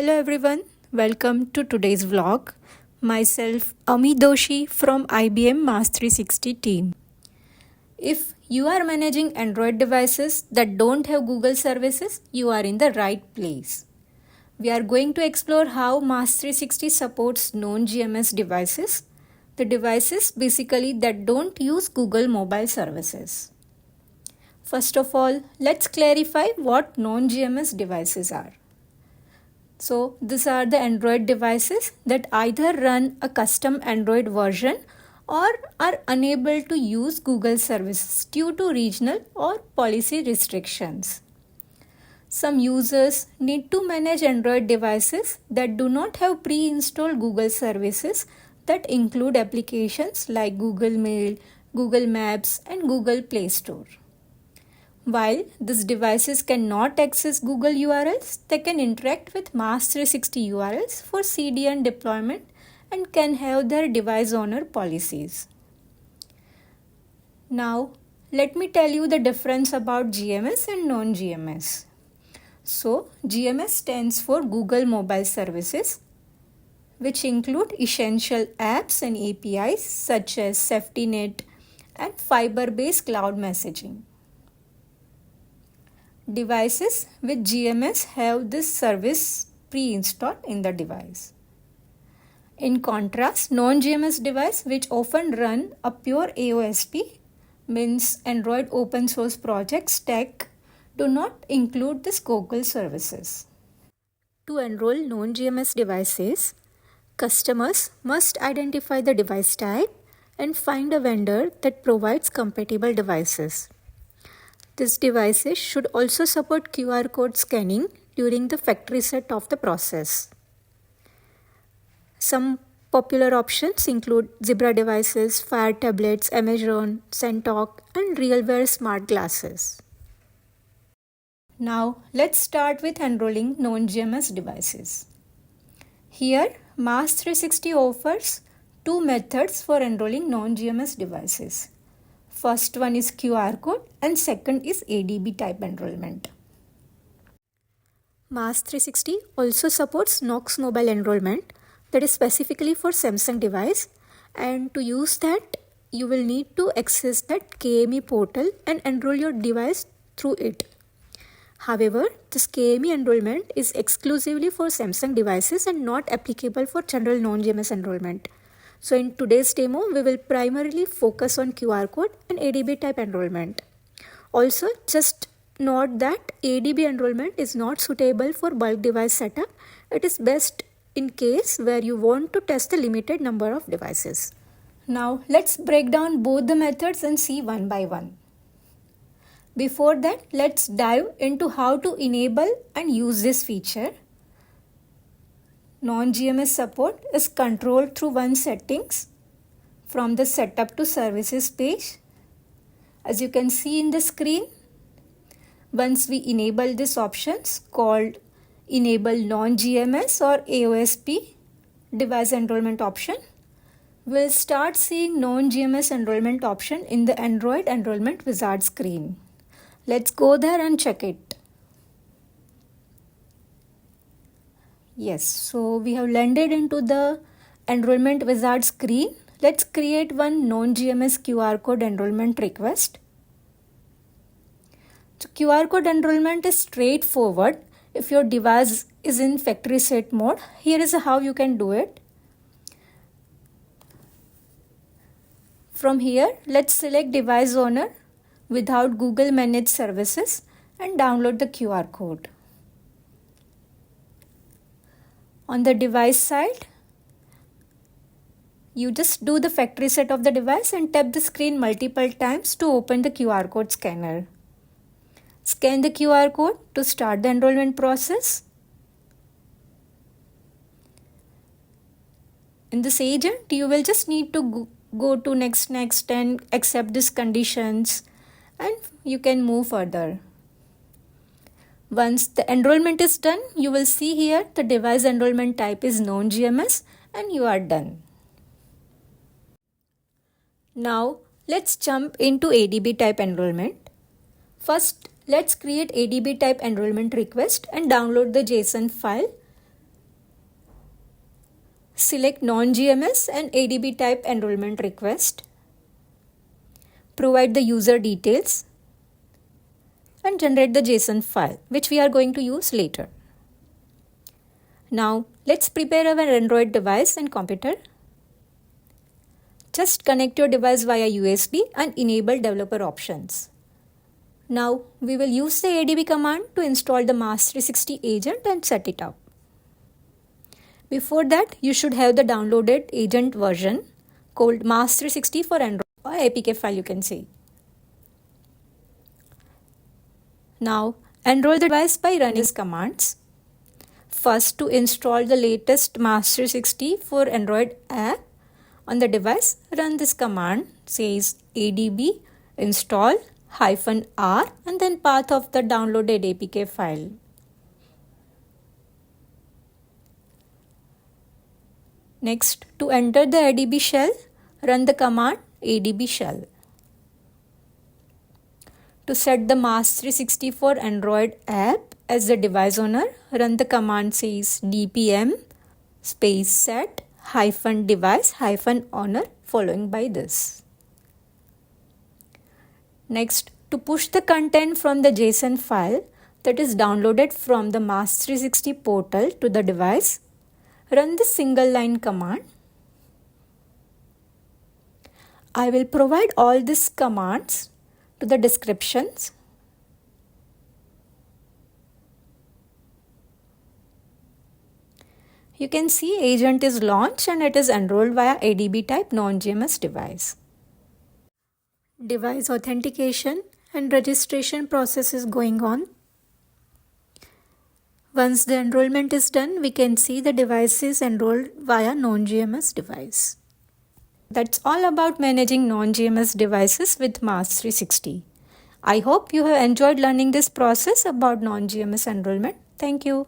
Hello everyone, welcome to today's vlog. Myself Ami Doshi from IBM Maas360 team. If you are managing Android devices that don't have Google services, you are in the right place. We are going to explore how Maas360 supports non-GMS devices, the devices basically that don't use Google mobile services. First of all, let's clarify what non-GMS devices are. So these are the Android devices that either run a custom Android version or are unable to use Google services due to regional or policy restrictions. Some users need to manage Android devices that do not have pre-installed Google services that include applications like Google Mail, Google Maps, and Google Play Store. While these devices cannot access Google URLs, they can interact with Maas360 URLs for CDN deployment and can have their device owner policies. Now, let me tell you the difference about GMS and non-GMS. So, GMS stands for Google Mobile Services, which include essential apps and APIs such as SafetyNet and fiber-based cloud messaging. Devices with GMS have this service pre-installed in the device. In contrast, non-GMS devices, which often run a pure AOSP, means Android open source project stack, do not include this Google services. To enroll non-GMS devices, customers must identify the device type and find a vendor that provides compatible devices. These devices should also support QR code scanning during the factory set of the process. Some popular options include Zebra devices, Fire tablets, Amazon, Centok, and RealWear smart glasses. Now let's start with enrolling non-GMS devices. Here, Maas360 offers two methods for enrolling non-GMS devices. First one is QR code and second is ADB type enrollment. Maas360 also supports Knox mobile enrollment that is specifically for Samsung device, and to use that you will need to access that KME portal and enroll your device through it. However, this KME enrollment is exclusively for Samsung devices and not applicable for general non-GMS enrollment. So in today's demo, we will primarily focus on QR code and ADB type enrollment. Also, just note that ADB enrollment is not suitable for bulk device setup. It is best in case where you want to test a limited number of devices. Now, let's break down both the methods and see one by one. Before that, let's dive into how to enable and use this feature. Non-GMS support is controlled through one settings from the setup to services page. As you can see in the screen, once we enable these options called enable non-GMS or AOSP device enrollment option, we'll start seeing non-GMS enrollment option in the Android enrollment wizard screen. Let's go there and check it. Yes, so we have landed into the enrollment wizard screen. Let's create one non-GMS QR code enrollment request. So QR code enrollment is straightforward. If your device is in factory set mode, here is how you can do it. From here, let's select device owner without Google managed services and download the QR code. On the device side, you just do the factory set of the device and tap the screen multiple times to open the QR code scanner. Scan the QR code to start the enrollment process. In this agent, you will just need to go to next and accept these conditions, and you can move further. Once the enrollment is done, you will see here the device enrollment type is non-GMS and you are done. Now let's jump into ADB type enrollment. First, let's create ADB type enrollment request and download the JSON file Select Non-GMS and ADB type enrollment request. Provide the user details and generate the JSON file, which we are going to use later. Now let's prepare our Android device and computer. Just connect your device via USB and enable developer options. Now we will use the ADB command to install the Maas360 agent and set it up. Before that, you should have the downloaded agent version called Maas360 for Android, or APK file you can say. Now enroll the device by running these commands. First, to install the latest Maas360 for Android app on the device, run this command, says ADB install -r and then path of the downloaded APK file. Next, to enter the ADB shell, run the command ADB shell. To set the Maas360 for Android app as the device owner, run the command says dpm set -device -owner following by this. Next, to push the content from the JSON file that is downloaded from the Maas360 portal to the device, run the single line command. I will provide all these commands to the descriptions. You can see agent is launched and it is enrolled via ADB type non-GMS device. Device authentication and registration process is going on. Once the enrollment is done, we can see the device is enrolled via non-GMS device. That's all about managing non-GMS devices with Maas360. I hope you have enjoyed learning this process about non-GMS enrollment. Thank you.